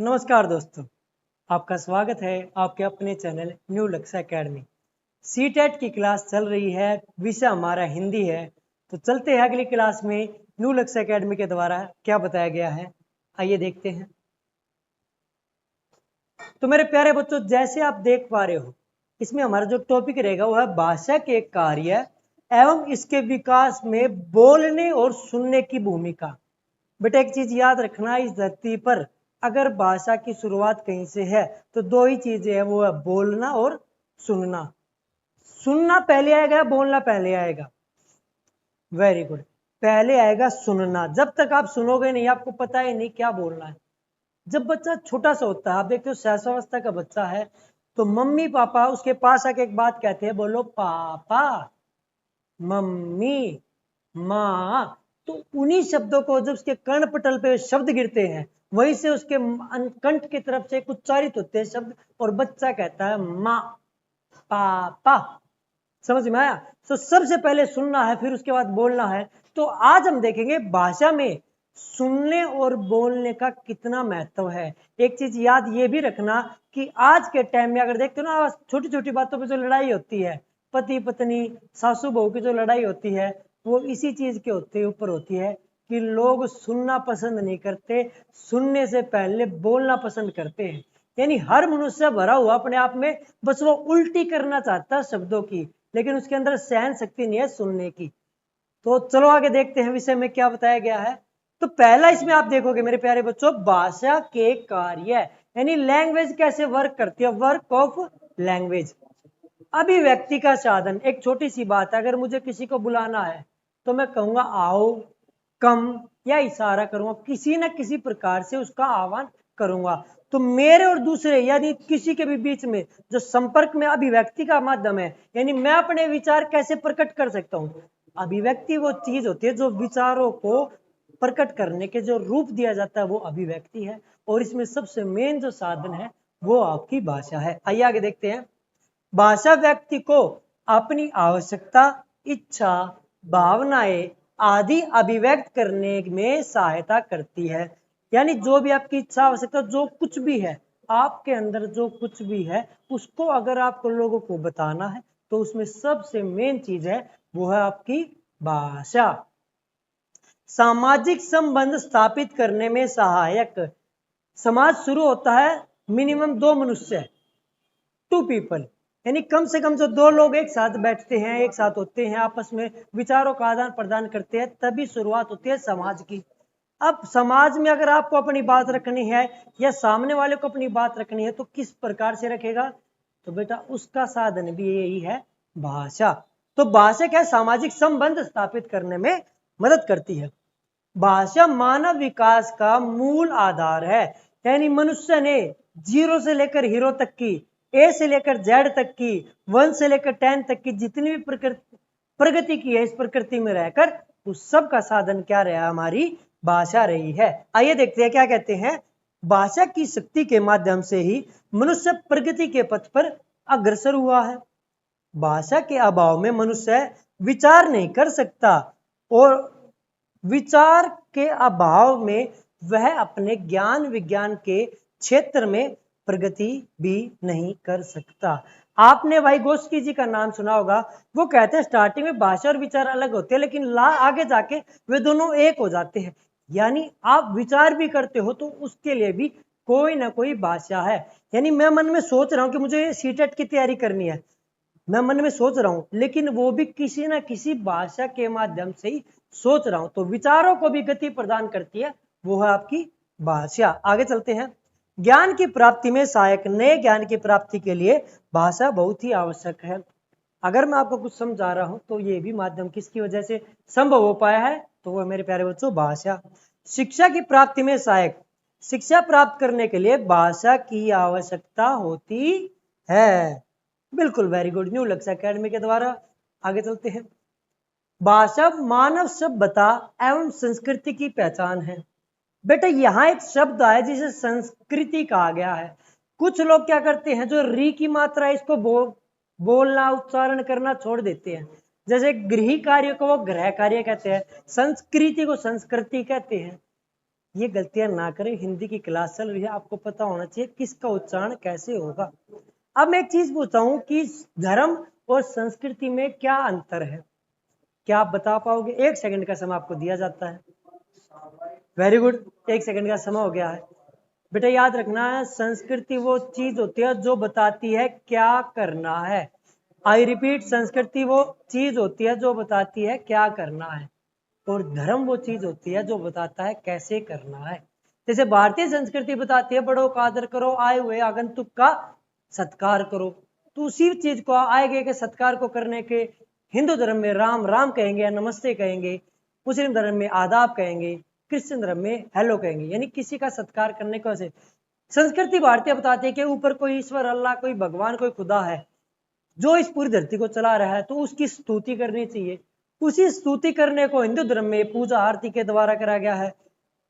नमस्कार दोस्तों, आपका स्वागत है आपके अपने चैनल न्यू लक्ष्य एकेडमी। सीटेट की क्लास चल रही है, विषय हमारा हिंदी है। तो चलते हैं अगली क्लास में न्यू लक्ष्य एकेडमी के द्वारा क्या बताया गया है, आइए देखते हैं। तो मेरे प्यारे बच्चों, जैसे आप देख पा रहे हो, इसमें हमारा जो टॉपिक रहेगा वो है भाषा के कार्य एवं इसके विकास में बोलने और सुनने की भूमिका। बेटा एक चीज याद रखना, इस धरती पर अगर भाषा की शुरुआत कहीं से है तो दो ही चीजें है, वो है बोलना और सुनना। सुनना पहले आएगा या बोलना पहले आएगा? वेरी गुड, पहले आएगा सुनना। जब तक आप सुनोगे नहीं, आपको पता ही नहीं क्या बोलना है। जब बच्चा छोटा सा होता है, आप देखते हो शैशवावस्था का बच्चा है, तो मम्मी पापा उसके पास आके एक बात कहते हैं, बोलो पापा, मम्मी, माँ। तो उन्हीं शब्दों को जब उसके कर्ण पटल पे शब्द गिरते हैं, वहीं से उसके कंठ की तरफ से उच्चारित होते हैं शब्द, और बच्चा कहता है माँ, पापा। समझ में आया? तो सबसे पहले सुनना है, फिर उसके बाद बोलना है। तो आज हम देखेंगे भाषा में सुनने और बोलने का कितना महत्व है। एक चीज याद ये भी रखना कि आज के टाइम में अगर देखते हो ना, छोटी छोटी बातों पे जो लड़ाई होती है, पति पत्नी, सासू बहू की जो लड़ाई होती है, वो इसी चीज के ऊपर होती है कि लोग सुनना पसंद नहीं करते, सुनने से पहले बोलना पसंद करते हैं। यानी हर मनुष्य भरा हुआ अपने आप में, बस वो उल्टी करना चाहता है शब्दों की, लेकिन उसके अंदर सहन शक्ति नहीं है सुनने की। तो चलो आगे देखते हैं विषय में क्या बताया गया है। तो पहला इसमें आप देखोगे मेरे प्यारे बच्चों, भाषा के कार्य, यानी लैंग्वेज कैसे वर्क करती है, वर्क ऑफ लैंग्वेज। अभिव्यक्ति का साधन। एक छोटी सी बात है, अगर मुझे किसी को बुलाना है तो मैं कहूंगा आओ, कम, या इशारा करूंगा, किसी न किसी प्रकार से उसका आह्वान करूंगा। तो मेरे और दूसरे यानी किसी के भी बीच में जो संपर्क में अभिव्यक्ति का माध्यम है, यानी मैं अपने विचार कैसे प्रकट कर सकता हूं। अभिव्यक्ति वो चीज होती है जो विचारों को प्रकट करने के जो रूप दिया जाता है, वो अभिव्यक्ति है। और इसमें सबसे मेन जो साधन है वो आपकी भाषा है। आइए आगे देखते हैं। भाषा व्यक्ति को अपनी आवश्यकता, इच्छा, भावनाएं आदि अभिव्यक्त करने में सहायता करती है। यानी जो भी आपकी इच्छा, आवश्यकता, जो कुछ भी है आपके अंदर, जो कुछ भी है, उसको अगर आपको लोगों को बताना है तो उसमें सबसे मेन चीज है वो है आपकी भाषा। सामाजिक संबंध स्थापित करने में सहायक। समाज शुरू होता है मिनिमम दो मनुष्य, टू पीपल, यानी कम से कम जो दो लोग एक साथ बैठते हैं, एक साथ होते हैं, आपस में विचारों का आदान प्रदान करते हैं, तभी शुरुआत होती है समाज की। अब समाज में अगर आपको अपनी बात रखनी है या सामने वाले को अपनी बात रखनी है तो किस प्रकार से रखेगा? तो बेटा उसका साधन भी यही है, भाषा। तो भाषा क्या है? सामाजिक संबंध स्थापित करने में मदद करती है। भाषा मानव विकास का मूल आधार है। यानी मनुष्य ने जीरो से लेकर हीरो तक की, ए से लेकर जेड तक की, 1 से लेकर 10 तक की जितनी भी प्रगति की है इस प्रकृति में रहकर, उस सब का साधन क्या रहा? हमारी भाषा रही है। आइए देखते हैं क्या कहते हैं। भाषा की शक्ति के माध्यम से ही मनुष्य प्रगति के पथ पर अग्रसर हुआ है। भाषा के अभाव में मनुष्य विचार नहीं कर सकता, और विचार के अभाव में वह अपने ज्ञान विज्ञान के क्षेत्र में प्रगति भी नहीं कर सकता। आपने वाइगोस्की जी का नाम सुना होगा। वो कहते हैं स्टार्टिंग में भाषा और विचार अलग होते हैं, लेकिन आगे जाके वे दोनों एक हो जाते हैं। यानी आप विचार भी करते हो तो उसके लिए भी कोई ना कोई भाषा है। यानी मैं मन में सोच रहा हूं कि मुझे सीटेट की तैयारी करनी है, मैं मन में सोच रहा हूं, लेकिन वो भी किसी ना किसी भाषा के माध्यम से ही सोच रहा हूं। तो विचारों को भी गति प्रदान करती है, वो है आपकी भाषा। आगे चलते हैं। ज्ञान की प्राप्ति में सहायक। नए ज्ञान की प्राप्ति के लिए भाषा बहुत ही आवश्यक है। अगर मैं आपको कुछ समझा रहा हूं तो ये भी माध्यम किसकी वजह से संभव हो पाया है? तो वो मेरे प्यारे बच्चों, भाषा। शिक्षा की प्राप्ति में सहायक। शिक्षा प्राप्त करने के लिए भाषा की आवश्यकता होती है। बिल्कुल, वेरी गुड, न्यू लक्ष्य एकेडमी के द्वारा। आगे चलते हैं। भाषा मानव सभ्यता एवं संस्कृति की पहचान है। बेटा यहां एक शब्द आया जिसे संस्कृति कहा गया है। कुछ लोग क्या करते हैं, जो री की मात्रा है इसको बोलना, उच्चारण करना छोड़ देते हैं। जैसे गृह कार्य को वो गृह कार्य कहते हैं, संस्कृति को संस्कृति कहते हैं। ये गलतियां ना करें। हिंदी की क्लास चल रही है, आपको पता होना चाहिए किसका उच्चारण कैसे होगा। अब मैं एक चीज पूछता हूँ कि धर्म और संस्कृति में क्या अंतर है, क्या आप बता पाओगे? 1 सेकंड का समय आपको दिया जाता है। वेरी गुड, 1 सेकंड का समय हो गया है। बेटा याद रखना है, संस्कृति वो चीज होती है जो बताती है क्या करना है। आई रिपीट, संस्कृति वो चीज होती है जो बताती है क्या करना है, और धर्म वो चीज होती है जो बताता है कैसे करना है। जैसे भारतीय संस्कृति बताती है बड़ों का आदर करो, आए हुए आगंतुक का सत्कार करो, तो उसी चीज को आए गए के सत्कार को करने के हिंदू धर्म में राम राम कहेंगे या नमस्ते कहेंगे, मुस्लिम धर्म में आदाब कहेंगे, क्रिश्चियन धर्म में हेलो कहेंगे, यानी किसी का सत्कार करने को ऐसे। संस्कृति भारतीय बताती है कि ऊपर कोई ईश्वर, अल्लाह, कोई भगवान, कोई खुदा है जो इस पूरी धरती को चला रहा है, तो उसकी स्तुति करनी चाहिए। उसी स्तुति करने को हिंदू धर्म में पूजा आरती के द्वारा करा गया है,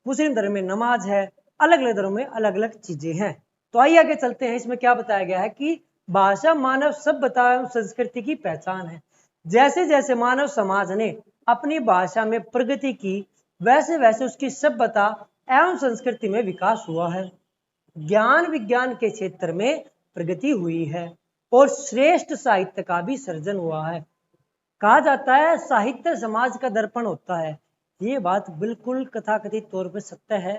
मुस्लिम धर्म में नमाज है, अलग अलग धर्म में अलग अलग चीजें हैं। तो आइए आगे चलते हैं। इसमें क्या बताया गया है कि भाषा मानव सभ्यता एवं संस्कृति की पहचान है। जैसे जैसे मानव समाज ने अपनी भाषा में प्रगति की, वैसे वैसे उसकी सभ्यता एवं संस्कृति में विकास हुआ है। ज्ञान विज्ञान के क्षेत्र में प्रगति हुई है और श्रेष्ठ साहित्य का भी सर्जन हुआ है। कहा जाता है साहित्य समाज का दर्पण होता है। ये बात बिल्कुल कथाकथित तौर पे सत्य है,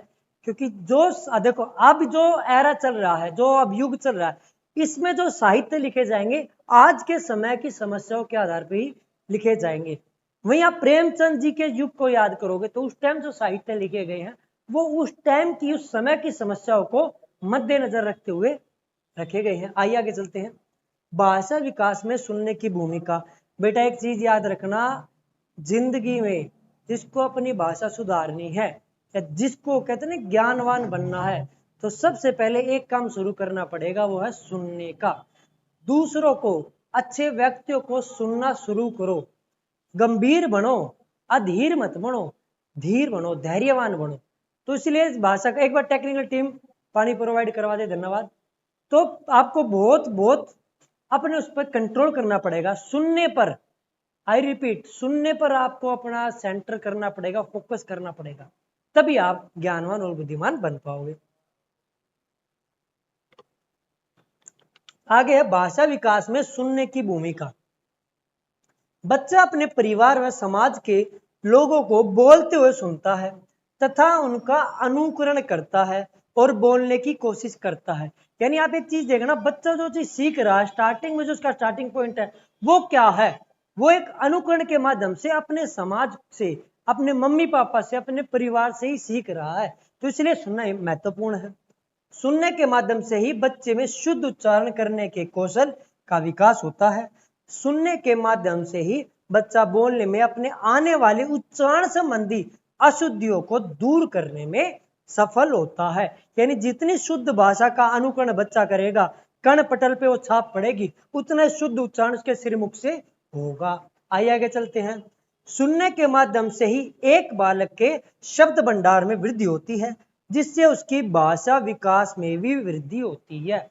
क्योंकि जो देखो अब जो एरा चल रहा है, जो अब युग चल रहा है, इसमें जो साहित्य लिखे जाएंगे आज के समय की समस्याओं के आधार पर ही लिखे जाएंगे। वहीं आप प्रेमचंद जी के युग को याद करोगे तो उस टाइम जो साहित्य लिखे गए हैं वो उस टाइम की, उस समय की समस्याओं को मद्देनजर रखते हुए रखे गए हैं। आइए आगे चलते हैं। भाषा विकास में सुनने की भूमिका। बेटा एक चीज याद रखना, जिंदगी में जिसको अपनी भाषा सुधारनी है या जिसको कहते हैं ज्ञानवान बनना है, तो सबसे पहले एक काम शुरू करना पड़ेगा, वो है सुनने का। दूसरों को, अच्छे व्यक्तियों को सुनना शुरू करो। गंभीर बनो, अधीर मत बनो, धीर बनो, धैर्यवान बनो। तो इसलिए इस भाषा का एक बार टेक्निकल टीम पानी प्रोवाइड करवा दे, धन्यवाद। तो आपको बहुत बहुत अपने उस पर कंट्रोल करना पड़ेगा, सुनने पर। आई रिपीट, सुनने पर आपको अपना सेंटर करना पड़ेगा, फोकस करना पड़ेगा, तभी आप ज्ञानवान और बुद्धिमान बन पाओगे। आगे है भाषा विकास में सुनने की भूमिका। बच्चा अपने परिवार व समाज के लोगों को बोलते हुए सुनता है तथा उनका अनुकरण करता है और बोलने की कोशिश करता है। यानी आप एक चीज देखना, बच्चा जो चीज सीख रहा है, स्टार्टिंग में जो उसका स्टार्टिंग पॉइंट है वो क्या है? वो एक अनुकरण के माध्यम से अपने समाज से, अपने मम्मी पापा से, अपने परिवार से ही सीख रहा है। तो इसलिए सुनना महत्वपूर्ण है। सुनने के माध्यम से ही बच्चे में शुद्ध उच्चारण करने के कौशल का विकास होता है। सुनने के माध्यम से ही बच्चा बोलने में अपने आने वाले उच्चारण संबंधी अशुद्धियों को दूर करने में सफल होता है। यानी जितनी शुद्ध भाषा का अनुकरण बच्चा करेगा, कर्ण पटल पे वो छाप पड़ेगी, उतना शुद्ध उच्चारण उसके सिर मुख से होगा। आइए आगे चलते हैं। सुनने के माध्यम से ही एक बालक के शब्द भंडार में वृद्धि होती है, जिससे उसकी भाषा विकास में भी वृद्धि होती है।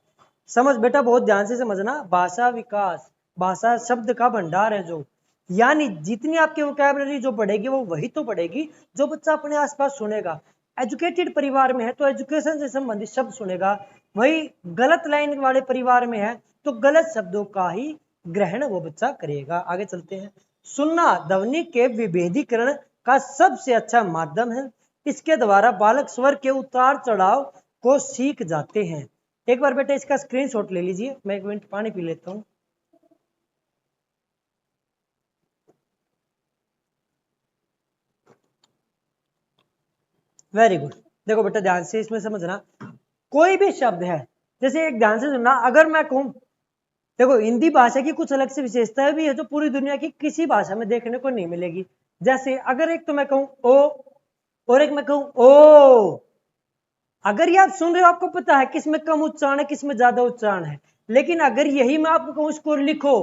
समझ बेटा, बहुत ध्यान से समझना। भाषा विकास, भाषा शब्द का भंडार है जो, यानी जितनी आपकी वोकैबुलरी जो बढ़ेगी वो वही तो बढ़ेगी जो बच्चा अपने आसपास सुनेगा। एजुकेटेड परिवार में है तो एजुकेशन से संबंधित शब्द सुनेगा, वही गलत लाइन वाले परिवार में है तो गलत शब्दों का ही ग्रहण वो बच्चा करेगा। आगे चलते हैं। सुनना ध्वनि के विभेदीकरण का सबसे अच्छा माध्यम है। इसके द्वारा बालक स्वर के उतार चढ़ाव को सीख जाते हैं। एक बार बेटा इसका स्क्रीनशॉट ले लीजिए, मैं 1 मिनट पानी पी लेता हूँ। Very good. देखो बेटा ध्यान से इसमें समझना, कोई भी शब्द है, जैसे एक ध्यान से सुनना, अगर मैं कहूं, देखो हिंदी भाषा की कुछ अलग से विशेषताएं भी है जो पूरी दुनिया की किसी भाषा में देखने को नहीं मिलेगी। जैसे अगर एक तो मैं कहूं ओ और एक मैं कहूं ओ, अगर ये आप सुन रहे हो आपको पता है किसमें कम उच्चारण है किसमें ज्यादा उच्चारण है, लेकिन अगर यही मैं आपको कहूं इसको लिखो,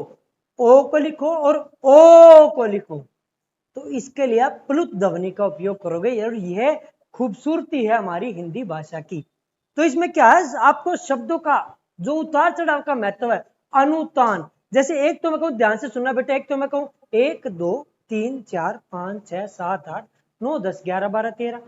ओ को लिखो और ओ को लिखो, तो इसके लिए आप प्लुत ध्वनि का उपयोग करोगे और यह खूबसूरती है हमारी हिंदी भाषा की। तो इसमें क्या है, आपको शब्दों का जो उतार चढ़ाव का महत्व है, अनुतान। जैसे एक तो मैं कहूं, ध्यान से सुनना बेटा, एक तो मैं कहूं 1 2 3 4 5 6 7 8 9 10 11 12 13,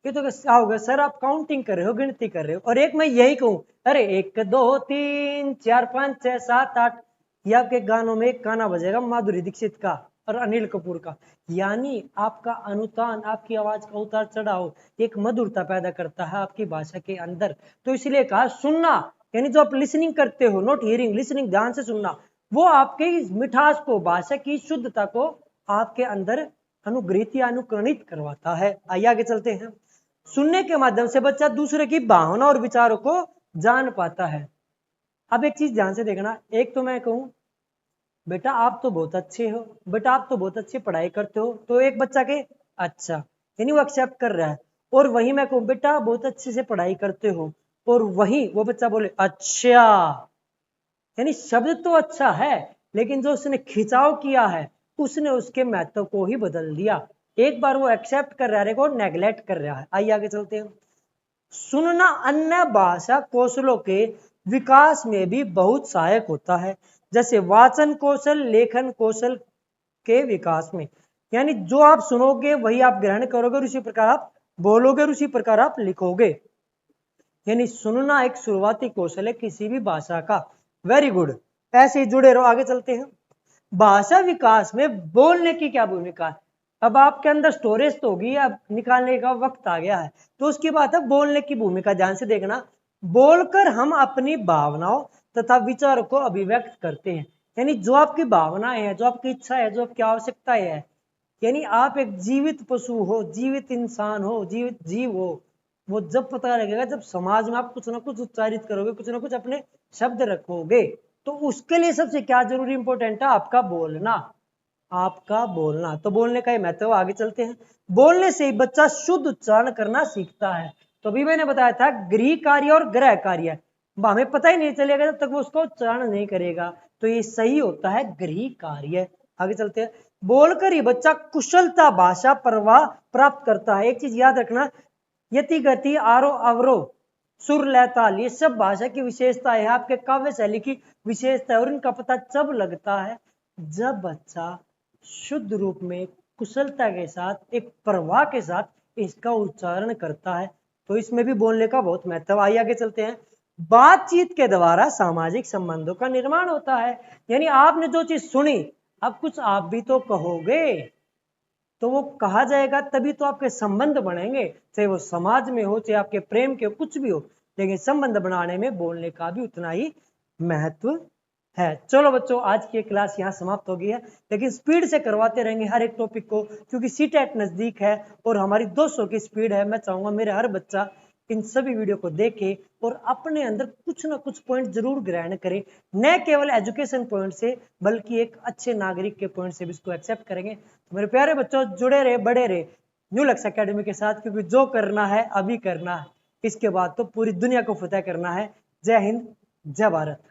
ये तो क्या होगा सर, आप काउंटिंग कर रहे हो, गिनती कर रहे हो, और एक मैं यही कहूं अरे 1 2 3 4 5 6 7 8, ये आपके गानों में एक गाना बजेगा माधुरी दीक्षित का और अनिल कपूर का। यानी आपका अनुतान, आपकी आवाज का उतार चढ़ाव एक मधुरता पैदा करता है आपकी भाषा के अंदर। तो इसलिए कहा सुनना, यानी जो आप लिसनिंग करते हो, नॉट हियरिंग, लिसनिंग, ध्यान से सुनना, वो आपके इस मिठास को, भाषा की शुद्धता को आपके अंदर अनुग्रहित या अनुकरणित करवाता है। आइए आगे चलते हैं। सुनने के माध्यम से बच्चा दूसरे की भावना और विचारों को जान पाता है। अब एक चीज ध्यान से देखना, एक तो मैं कहूं बेटा आप तो बहुत अच्छे हो, बेटा आप तो बहुत अच्छी पढ़ाई करते हो, तो एक बच्चा के अच्छा, यानी वो एक्सेप्ट कर रहा है। और वही मैं कहूं बेटा बहुत अच्छे से पढ़ाई करते हो, और वही वो बच्चा बोले अच्छा, यानी शब्द तो अच्छा है लेकिन जो उसने खिंचाव किया है उसने उसके महत्व को ही बदल दिया। एक बार वो एक्सेप्ट कर रहा है को नेग्लेक्ट कर रहा है। आइए आगे चलते हैं। सुनना अन्य भाषा कौशलों के विकास में भी बहुत सहायक होता है, जैसे वाचन कौशल, लेखन कौशल के विकास में। यानी जो आप सुनोगे वही आप ग्रहण करोगे और उसी प्रकार आप बोलोगे और उसी प्रकार आप लिखोगे। यानी सुनना एक शुरुआती कौशल है किसी भी भाषा का। वेरी गुड, ऐसे ही जुड़े रहो। आगे चलते हैं। भाषा विकास में बोलने की क्या भूमिका है। अब आपके अंदर स्टोरेज तो होगी, अब निकालने का वक्त आ गया है, तो उसकी बात है बोलने की भूमिका। ध्यान से देखना, बोलकर हम अपनी भावनाओं तथा विचारों को अभिव्यक्त करते हैं। यानी जो आपकी भावनाएं हैं, जो आपकी इच्छा है, जो आपकी आवश्यकताएं है, यानी आप एक जीवित पशु हो, जीवित इंसान हो, जीवित जीव हो, वो जब पता लगेगा जब समाज में आप कुछ ना कुछ उच्चारित करोगे, कुछ ना कुछ अपने शब्द रखोगे। तो उसके लिए सबसे क्या जरूरी इंपॉर्टेंट है, आपका बोलना, आपका बोलना। तो बोलने का ही महत्व। आगे चलते हैं। बोलने से ही बच्चा शुद्ध उच्चारण करना सीखता है। तो अभी मैंने बताया था गृह कार्य और ग्रह कार्य, हमें पता ही नहीं चलेगा जब तक वो उसका उच्चारण नहीं करेगा। तो ये सही होता है गृह कार्य। आगे चलते हैं। बोलकर ही बच्चा कुशलता भाषा प्रवाह प्राप्त करता है। एक चीज याद रखना, यति गति आरोह अवरोह सुर लय ताल, ये सब भाषा की विशेषता है, आपके काव्य शैली की विशेषता है। और इनका पता जब लगता है जब बच्चा शुद्ध रूप में कुशलता के साथ एक प्रवाह के साथ इसका उच्चारण करता है। तो इसमें भी बोलने का बहुत महत्व। आइए आगे चलते हैं। बातचीत के द्वारा सामाजिक संबंधों का निर्माण होता है। यानी आपने जो चीज सुनी, अब कुछ आप भी तो कहोगे, तो वो कहा जाएगा तभी तो आपके संबंध बनेंगे, चाहे वो समाज में हो, चाहे आपके प्रेम के हो, कुछ भी हो, लेकिन संबंध बनाने में बोलने का भी उतना ही महत्व है। चलो बच्चों, आज की क्लास यहाँ समाप्त हो गई है, लेकिन स्पीड से करवाते रहेंगे हर एक टॉपिक को, क्योंकि सीटेट नजदीक है और हमारी 200 की स्पीड है। मैं चाहूंगा मेरे हर बच्चा इन सभी वीडियो को देखे और अपने अंदर कुछ ना कुछ पॉइंट जरूर ग्रहण करे, न केवल एजुकेशन पॉइंट से बल्कि एक अच्छे नागरिक के पॉइंट से भी इसको एक्सेप्ट करेंगे। तो मेरे प्यारे बच्चों, जुड़े रहे, बड़े रहे न्यू लक्स एकेडमी के साथ, क्योंकि जो करना है अभी करना है, इसके बाद तो पूरी दुनिया को फतेह करना है। जय हिंद, जय भारत।